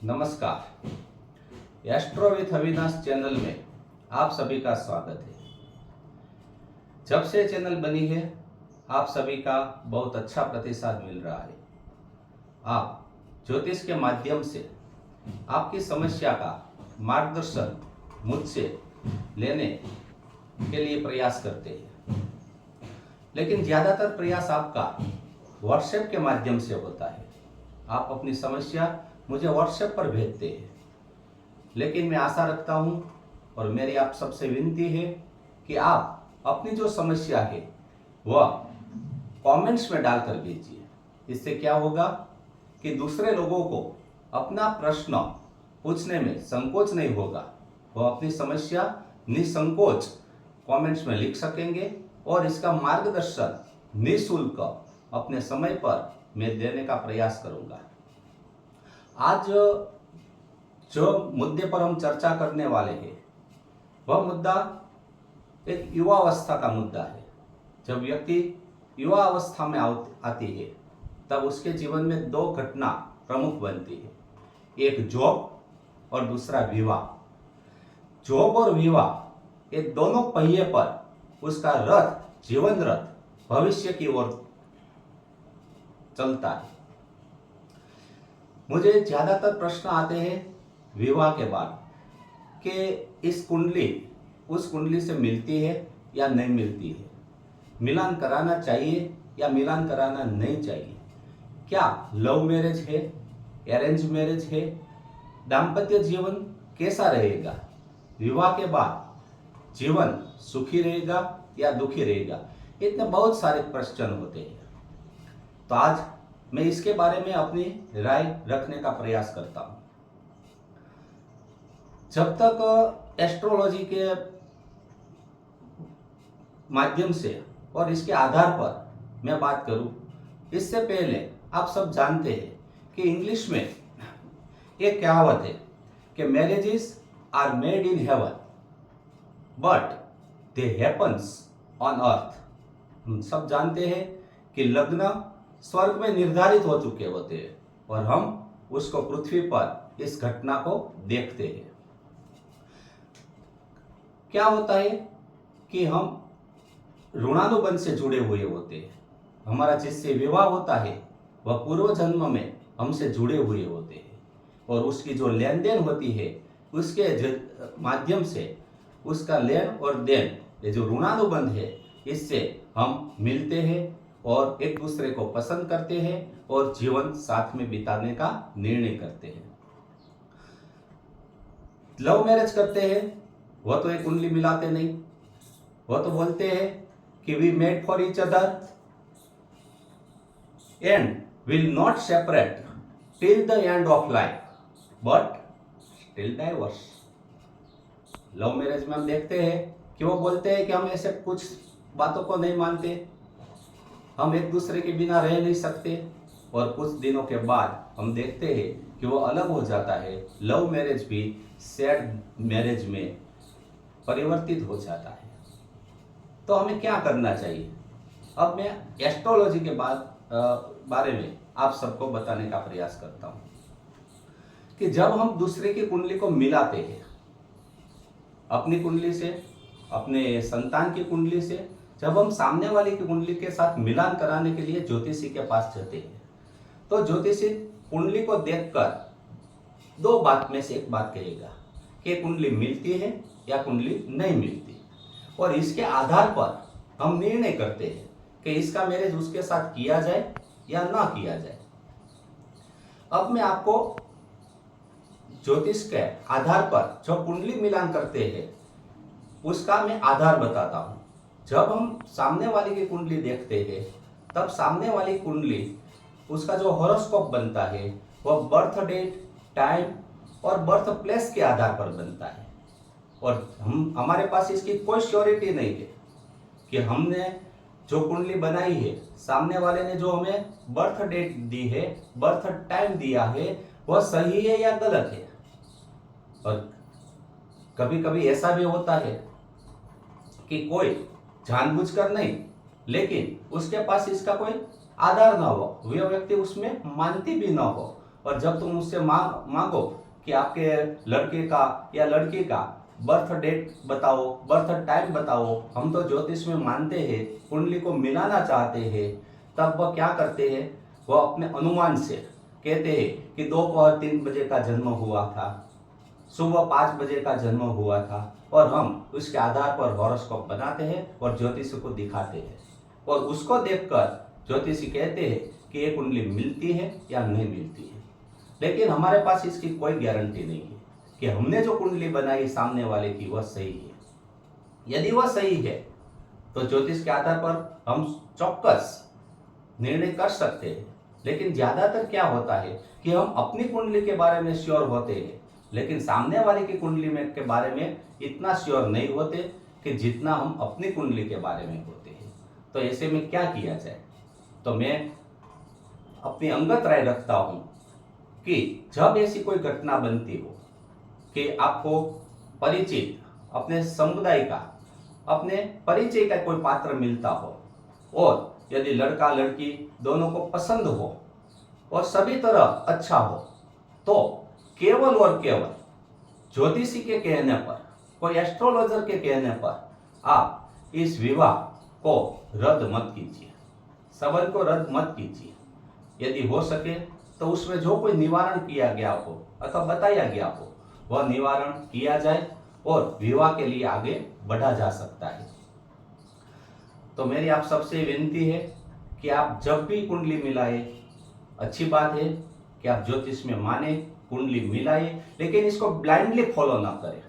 नमस्कार। Astro with Avinash channel में आप सभी का स्वागत है। जब से चैनल बनी है आप सभी का बहुत अच्छा प्रतिसाद मिल रहा है। आप ज्योतिष के माध्यम से आपकी समस्या का मार्गदर्शन मुझसे लेने के लिए प्रयास करते हैं, लेकिन ज़्यादातर प्रयास आपका व्हाट्सएप के माध्यम से होता है। आप अपनी समस्या मुझे व्हाट्सएप पर भेजते हैं, लेकिन मैं आशा रखता हूं और मेरी आप सबसे विनती है कि आप अपनी जो समस्या है वह कमेंट्स में डालकर भेजिए। इससे क्या होगा कि दूसरे लोगों को अपना प्रश्न पूछने में संकोच नहीं होगा। वह अपनी समस्या निसंकोच कमेंट्स में लिख सकेंगे और इसका मार्गदर्शन निःशुल्क अपने समय पर मैं देने का प्रयास करूंगा। आज जो मुद्दे पर हम चर्चा करने वाले हैं वह मुद्दा एक युवावस्था का मुद्दा है। जब व्यक्ति युवा अवस्था में आती है तब उसके जीवन में दो घटना प्रमुख बनती है, एक जॉब और दूसरा विवाह। जॉब और विवाह ये दोनों पहिए पर उसका रथ, जीवन रथ भविष्य की ओर चलता है। मुझे ज्यादातर प्रश्न आते हैं विवाह के बाद कि इस कुंडली उस कुंडली से मिलती है या नहीं मिलती है, मिलान कराना चाहिए या मिलान कराना नहीं चाहिए, क्या लव मैरिज है, अरेंज मैरिज है, दाम्पत्य जीवन कैसा रहेगा, विवाह के बाद जीवन सुखी रहेगा या दुखी रहेगा। इतने बहुत सारे प्रश्न होते हैं। तो आज मैं इसके बारे में अपनी राय रखने का प्रयास करता हूं। जब तक एस्ट्रोलॉजी के माध्यम से और इसके आधार पर मैं बात करूं, इससे पहले आप सब जानते हैं कि इंग्लिश में एक कहावत है कि marriages are made in heaven but they happens on earth. हम सब जानते हैं कि लग्न स्वर्ग में निर्धारित हो चुके होते हैं और हम उसको पृथ्वी पर इस घटना को देखते हैं। क्या होता है कि हम ऋणानुबंध से जुड़े हुए होते हैं। हमारा जिससे विवाह होता है वह पूर्व जन्म में हमसे जुड़े हुए होते हैं और उसकी जो लेन देन होती है उसके माध्यम से उसका लेन और देन, ये जो ऋणानुबंध है, इससे हम मिलते हैं और एक दूसरे को पसंद करते हैं और जीवन साथ में बिताने का निर्णय करते हैं। लव मैरिज करते हैं वह तो एक कुंडली मिलाते नहीं, वह तो बोलते हैं कि we made for each other and will not separate till the end of life but till divorce. Love marriage में हम देखते हैं कि वो बोलते हैं कि हम ऐसे कुछ बातों को नहीं मानते, हम एक दूसरे के बिना रह नहीं सकते, और कुछ दिनों के बाद हम देखते हैं कि वो अलग हो जाता है। लव मैरिज भी सैड मैरिज में परिवर्तित हो जाता है। तो हमें क्या करना चाहिए? अब मैं एस्ट्रोलॉजी के बारे में आप सबको बताने का प्रयास करता हूं कि जब हम दूसरे की कुंडली को मिलाते हैं, अपनी कुंडली से, अपने संतान की कुंडली से, जब हम सामने वाले की कुंडली के साथ मिलान कराने के लिए ज्योतिषी के पास जाते हैं तो ज्योतिषी कुंडली को देखकर दो बात में से एक बात कहेगा कि कुंडली मिलती है या कुंडली नहीं मिलती, और इसके आधार पर हम निर्णय करते हैं कि इसका मैरिज उसके साथ किया जाए या ना किया जाए। अब मैं आपको ज्योतिष के आधार पर जो कुंडली मिलान करते हैं उसका मैं आधार बताता हूं। जब हम सामने वाले की कुंडली देखते हैं तब सामने वाली कुंडली, उसका जो हॉरोस्कोप बनता है वह बर्थ डेट, टाइम और बर्थ प्लेस के आधार पर बनता है, और हमारे पास इसकी कोई श्योरिटी नहीं है कि हमने जो कुंडली बनाई है, सामने वाले ने जो हमें बर्थ डेट दी है, बर्थ टाइम दिया है, वह सही है या गलत है। और कभी कभी ऐसा भी होता है कि कोई जानबूझकर नहीं, लेकिन उसके पास इसका कोई आधार ना हो, वह व्यक्ति उसमें मानती भी ना हो और जब तुम उससे मांगो कि आपके लड़के का या लड़की का बर्थ डेट बताओ, बर्थ टाइम बताओ, हम तो ज्योतिष में मानते हैं, कुंडली को मिलाना चाहते हैं, तब वह क्या करते हैं, वह अपने अनुमान से कहते हैं कि दोपहर 3 बजे का जन्म हुआ था, सुबह 5 बजे का जन्म हुआ था, और हम उसके आधार पर हॉरोस्कोप बनाते हैं और ज्योतिषी को दिखाते हैं, और उसको देखकर ज्योतिषी कहते हैं कि ये कुंडली मिलती है या नहीं मिलती है। लेकिन हमारे पास इसकी कोई गारंटी नहीं है कि हमने जो कुंडली बनाई सामने वाले की वह सही है। यदि वह सही है तो ज्योतिष के आधार पर हम चौकस निर्णय कर सकते हैं। लेकिन ज्यादातर क्या होता है कि हम अपनी कुंडली के बारे में श्योर होते हैं, लेकिन सामने वाले की कुंडली में के बारे में इतना श्योर नहीं होते कि जितना हम अपनी कुंडली के बारे में होते हैं। तो ऐसे में क्या किया जाए? तो मैं अपनी अंगत राय रखता हूं कि जब ऐसी कोई घटना बनती हो कि आपको परिचित, अपने समुदाय का, अपने परिचय का कोई पात्र मिलता हो, और यदि लड़का लड़की दोनों को पसंद हो और सभी तरह अच्छा हो, तो केवल और केवल ज्योतिषी के कहने पर, कोई एस्ट्रोलॉजर के कहने पर आप इस विवाह को रद्द मत कीजिए, संबंध को रद्द मत कीजिए। यदि हो सके तो उसमें जो कोई निवारण किया गया हो अथवा बताया गया हो वह निवारण किया जाए और विवाह के लिए आगे बढ़ा जा सकता है। तो मेरी आप सबसे विनती है कि आप जब भी कुंडली मिलाए, अच्छी बात है कि आप ज्योतिष में माने, कुंडली मिलाए, लेकिन इसको ब्लाइंडली फॉलो ना करें,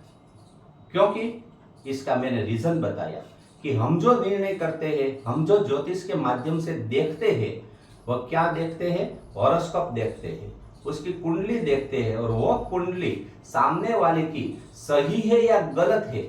क्योंकि इसका मैंने रीजन बताया कि हम जो निर्णय करते हैं, हम जो ज्योतिष के माध्यम से देखते हैं, वह क्या देखते हैं? हॉरोस्कोप देखते हैं, उसकी कुंडली देखते हैं, और वह कुंडली सामने वाले की सही है या गलत है,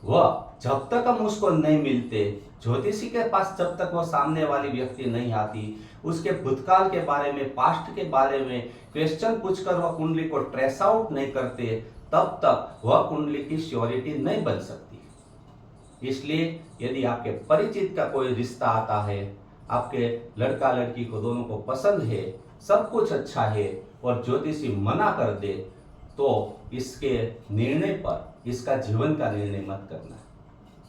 वह जब तक हम उसको नहीं मिलते, ज्योतिषी के पास जब तक वह सामने वाली व्यक्ति नहीं आती, उसके भूतकाल के बारे में, पास्ट के बारे में क्वेश्चन पूछकर वह कुंडली को ट्रेस आउट नहीं करते, तब तक वह कुंडली की श्योरिटी नहीं बन सकती। इसलिए यदि आपके परिचित का कोई रिश्ता आता है, आपके लड़का लड़की को दोनों को पसंद है, सब कुछ अच्छा है, और ज्योतिषी मना कर दे, तो इसके निर्णय पर, इसका जीवन का निर्णय मत करना।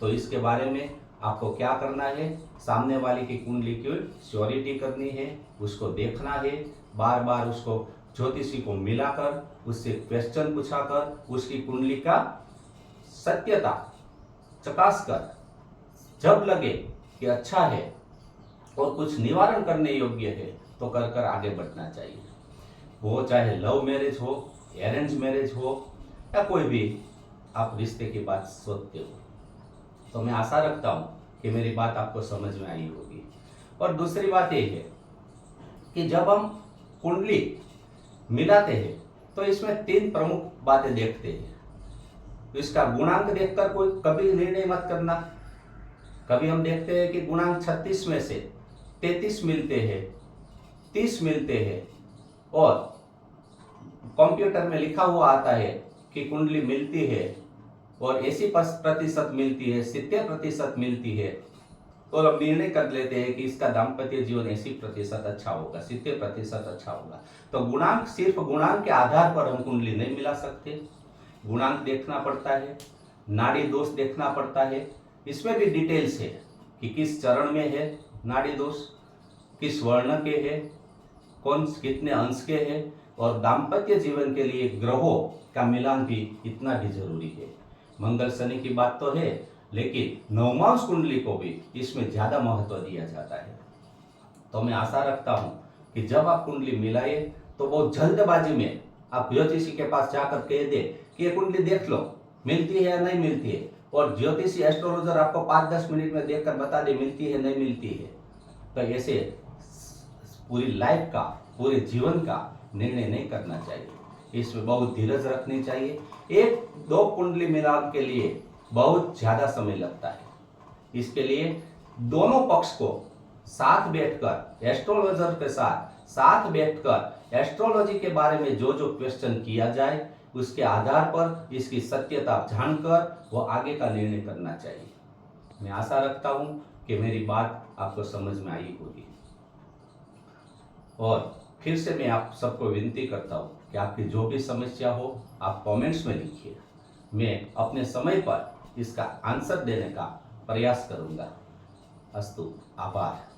तो इसके बारे में आपको क्या करना है? सामने वाले की कुंडली की श्योरिटी करनी है, उसको देखना है, बार बार उसको ज्योतिषी को मिलाकर, उससे क्वेश्चन पूछाकर, उसकी कुंडली का सत्यता चकास कर, जब लगे कि अच्छा है और कुछ निवारण करने योग्य है, तो कर कर आगे बढ़ना चाहिए। वो चाहे लव मैरिज हो, अरेंज मैरिज हो, या कोई भी आप रिश्ते की बात सोचते हो। तो मैं आशा रखता हूँ कि मेरी बात आपको समझ में आई होगी। और दूसरी बात यह है कि जब हम कुंडली मिलाते हैं तो इसमें 3 प्रमुख बातें देखते हैं। तो इसका गुणांक देखकर कोई कभी निर्णय मत करना। कभी हम देखते हैं कि गुणांक 36 में से 33 मिलते हैं, 30 मिलते हैं, और कंप्यूटर में लिखा हुआ आता है कि कुंडली मिलती है और 80% मिलती है, 70% मिलती है, तो हम निर्णय कर लेते हैं कि इसका दाम्पत्य जीवन 80% अच्छा होगा, 70% अच्छा होगा। तो गुणांक, सिर्फ गुणांक के आधार पर हम कुंडली नहीं मिला सकते। गुणांक देखना पड़ता है, नाड़ी दोष देखना पड़ता है, इसमें भी डिटेल्स है कि किस चरण में है नाड़ी दोष, किस वर्ण के है, कौन कितने अंश के है, और दाम्पत्य जीवन के लिए ग्रहों का मिलान भी इतना भी जरूरी है। मंगल शनि की बात तो है, लेकिन नवमांश कुंडली को भी इसमें ज्यादा महत्व दिया जाता है। तो मैं आशा रखता हूं कि जब आप कुंडली मिलाए तो बहुत जल्दबाजी में आप ज्योतिषी के पास जाकर कह दे कि ये कुंडली देख लो, मिलती है या नहीं मिलती है, और ज्योतिषी एस्ट्रोलॉजर आपको 5-10 मिनट में देखकर बता दे मिलती है नहीं मिलती है। तो ऐसे पूरी लाइफ का, पूरे जीवन का निर्णय नहीं करना चाहिए। इसमें बहुत धीरज रखनी चाहिए। 1-2 कुंडली मिलान के लिए बहुत ज्यादा समय लगता है। इसके लिए दोनों पक्ष को साथ बैठकर, एस्ट्रोलॉजर के साथ बैठकर एस्ट्रोलॉजी के बारे में जो जो क्वेश्चन किया जाए, उसके आधार पर इसकी सत्यता जानकर वो आगे का निर्णय करना चाहिए। मैं आशा रखता हूं कि मेरी बात आपको समझ में आई होगी। और फिर से मैं आप सबको विनती करता हूँ कि आपकी जो भी समस्या हो आप कमेंट्स में लिखिए, मैं अपने समय पर इसका आंसर देने का प्रयास करूँगा। अस्तु, आभार।